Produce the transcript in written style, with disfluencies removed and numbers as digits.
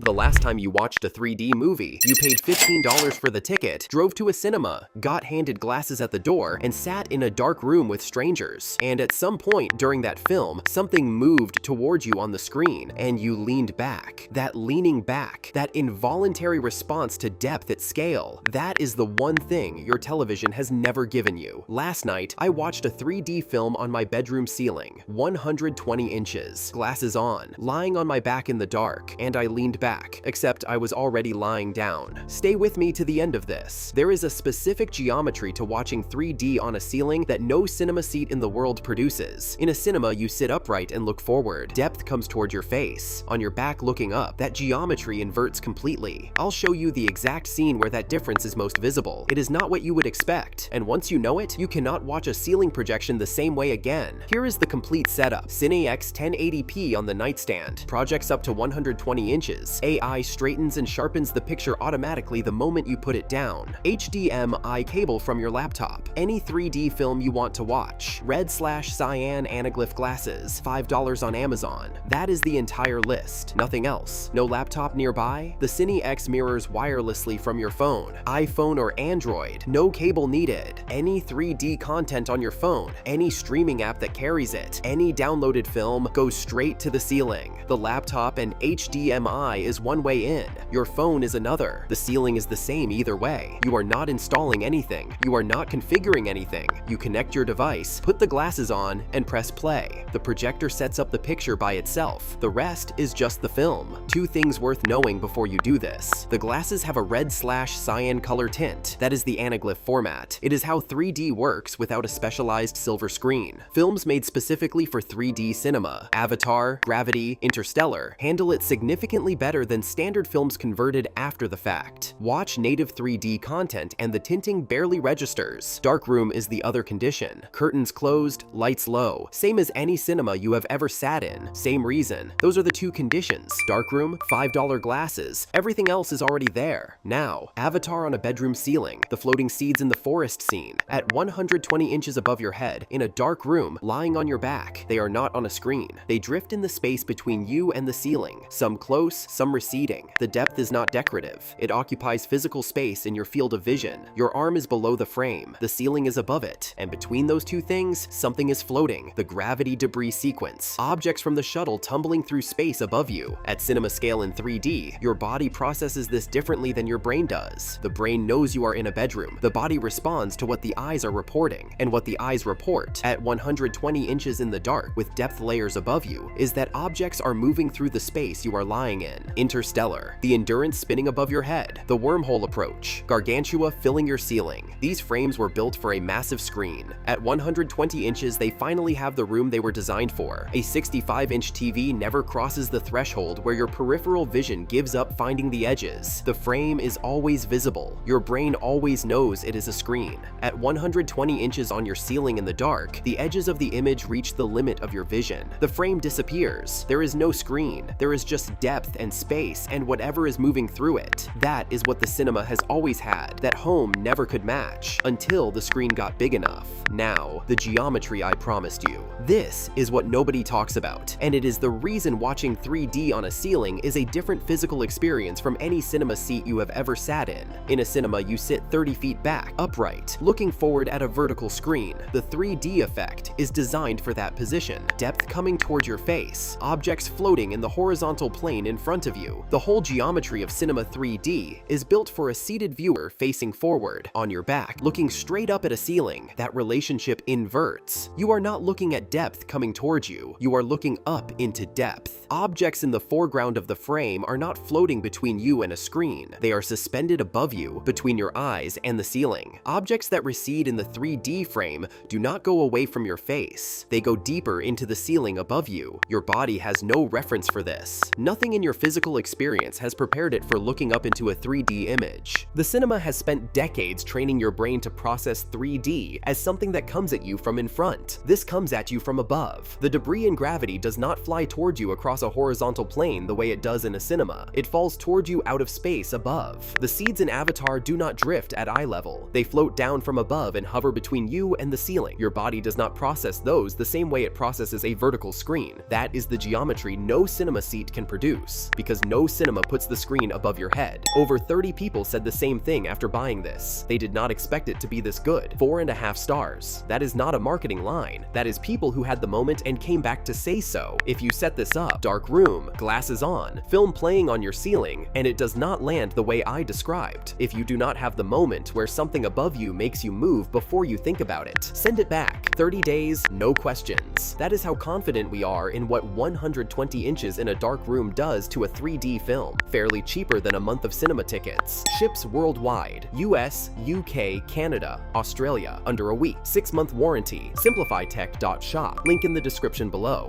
the last time you watched a 3D movie? You paid $15 for the ticket, drove to a cinema, got handed glasses at the door, and sat in a dark room with strangers. And at some point during that film, something moved towards you on the screen, and you leaned back. That leaning back, that involuntary response to depth at scale, that is the one thing your television has never given you. Last night, I watched a 3D film on my bedroom ceiling, 120 inches, glasses on, lying on my back in the dark, and I leaned back, except I was already lying down. Stay with me to the end of this. There is a specific geometry to watching 3D on a ceiling that no cinema seat in the world produces. In a cinema, you sit upright and look forward. Depth comes toward your face. On your back looking up, that geometry inverts completely. I'll show you the exact scene where that difference is most visible. It is not what you would expect, and once you know it, you cannot watch a ceiling projection the same way again. Here is the complete setup. CineX 1080p on the nightstand. Projects up to 120 inches. AI straightens and sharpens the picture automatically the moment you put it down. HDMI cable from your laptop. Any 3D film you want to watch. Red/cyan anaglyph glasses. $5 on Amazon. That is the entire list. Nothing else. No laptop nearby? The CineX mirrors wirelessly from your phone, iPhone or Android. No cable needed. Any 3D content on your phone. Any streaming app that carries it. Any downloaded film goes straight to the ceiling. The laptop and HDMI is one way in. Your phone is another. The ceiling is the same either way. You are not installing anything. You are not configuring anything. You connect your device, put the glasses on, and press play. The projector sets up the picture by itself. The rest is just the film. Two things worth knowing before you do this. The glasses have a red/cyan color tint. That is the anaglyph format. It is how 3D works without a specialized silver screen. Films made specifically for 3D cinema, Avatar, Gravity, Interstellar, handle it significantly better than standard films converted after the fact. Watch native 3D content and the tinting barely registers. Darkroom is the other condition. Curtains closed, lights low. Same as any cinema you have ever sat in. Same reason. Those are the two conditions. Darkroom, $5 glasses. Everything else is already there. Now, Avatar on a bedroom ceiling. The floating seeds in the forest scene. At 120 inches above your head, in a dark room, lying on your back. They are not on a screen. They drift in the space between you and the ceiling. Some close, some receding. The depth is not decorative. It occupies physical space in your field of vision. Your arm is below the frame. The ceiling is above it. And between those two things, something is floating. The gravity debris sequence. Objects from the shuttle tumbling through space above you. At cinema scale in 3D, your body processes this differently than your brain does. The brain knows you are in a bedroom. The body responds to what the eyes are reporting. And what the eyes report, at 120 inches in the dark with depth layers above you, is that objects are moving through the space you are lying in. Interstellar. The endurance spinning above your head. The wormhole approach. Gargantua filling your ceiling. These frames were built for a massive screen. At 120 inches, they finally have the room they were designed for. A 65-inch TV never crosses the threshold where your peripheral vision gives up finding the edges. The frame is always visible. Your brain always knows it is a screen. At 120 inches on your ceiling in the dark, the edges of the image reach the limit of your vision. The frame disappears. There is no screen. There is just depth and space and whatever is moving through it. That is what the cinema has always had, that home never could match, until the screen got big enough. Now, the geometry I promised you. This is what nobody talks about, and it is the reason watching 3D on a ceiling is a different physical experience from any cinema seat you have ever sat in. In a cinema, you sit 30 feet back, upright, looking forward at a vertical screen. The 3D effect is designed for that position. Depth coming towards your face, objects floating in the horizontal plane in front of you. The whole geometry of Cinema 3D is built for a seated viewer facing forward, on your back, looking straight up at a ceiling. That relationship inverts. You are not looking at depth coming towards you. You are looking up into depth. Objects in the foreground of the frame are not floating between you and a screen. They are suspended above you, between your eyes and the ceiling. Objects that recede in the 3D frame do not go away from your face. They go deeper into the ceiling above you. Your body has no reference for this. Nothing in your physical experience has prepared it for looking up into a 3D image. The cinema has spent decades training your brain to process 3D as something that comes at you from in front. This comes at you from above. The debris in gravity does not fly toward you across a horizontal plane the way it does in a cinema. It falls toward you out of space above. The seeds in Avatar do not drift at eye level. They float down from above and hover between you and the ceiling. Your body does not process those the same way it processes a vertical screen. That is the geometry no cinema seat can produce, because because no cinema puts the screen above your head. Over 30 people said the same thing after buying this. They did not expect it to be this good. 4.5 stars. That is not a marketing line. That is people who had the moment and came back to say so. If you set this up, dark room, glasses on, film playing on your ceiling, and it does not land the way I described. If you do not have the moment where something above you makes you move before you think about it, send it back. 30 days, no questions. That is how confident we are in what 120 inches in a dark room does to a 3D film. Fairly cheaper than a month of cinema tickets. Ships worldwide. US, UK, Canada, Australia, under a week. 6-month warranty. simplifytech.shop. Link in the description below.